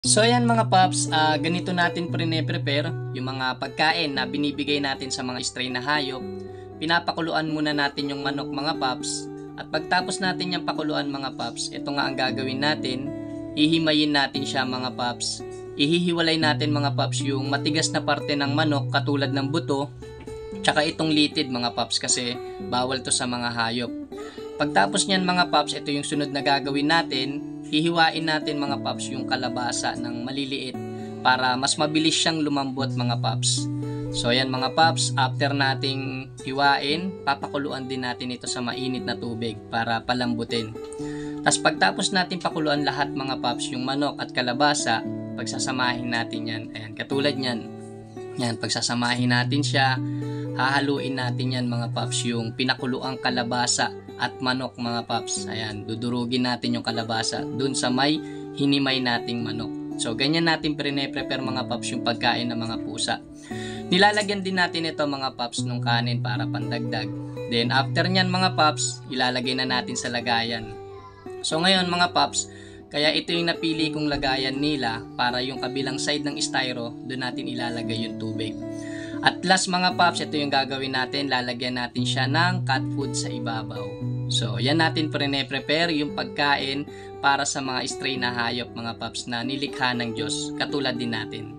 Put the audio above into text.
So ayan mga paps, ganito natin prepare yung mga pagkain na binibigay natin sa mga stray na hayop. Pinapakuluan muna natin yung manok mga paps. At pagtapos natin yung pakuluan mga paps, ito nga ang gagawin natin. Hihimayin natin siya mga paps. Ihihiwalay natin mga paps yung matigas na parte ng manok katulad ng buto. Tsaka itong litid mga paps kasi bawal to sa mga hayop. Pagtapos niyan mga paps, ito yung sunod na gagawin natin. Hihiwain natin mga paps yung kalabasa ng maliliit para mas mabilis siyang lumambot mga paps. So ayan mga paps, after nating hiwain, papakuluan din natin ito sa mainit na tubig para palambutin. Tapos pagtapos natin pakuluan lahat mga paps, yung manok at kalabasa, pagsasamahin natin yan. Ayan, katulad yan. Yan, pagsasamahin natin siya, hahaluin natin yan mga paps, yung pinakuluang kalabasa at manok mga paps. Ayan, dudurugin natin yung kalabasa dun sa may hinimay nating manok. So ganyan natin prepare mga paps yung pagkain ng mga pusa. Nilalagyan din natin ito mga paps nung kanin para pandagdag. Then after nyan mga paps, ilalagay na natin sa lagayan. So ngayon mga paps, kaya ito yung napili kong lagayan nila para yung kabilang side ng styro, doon natin ilalagay yung tubig. At last mga paps, ito yung gagawin natin, lalagyan natin siya ng cat food sa ibabaw. So yan natin prepare yung pagkain para sa mga stray na hayop mga paps na nilikha ng Diyos, katulad din natin.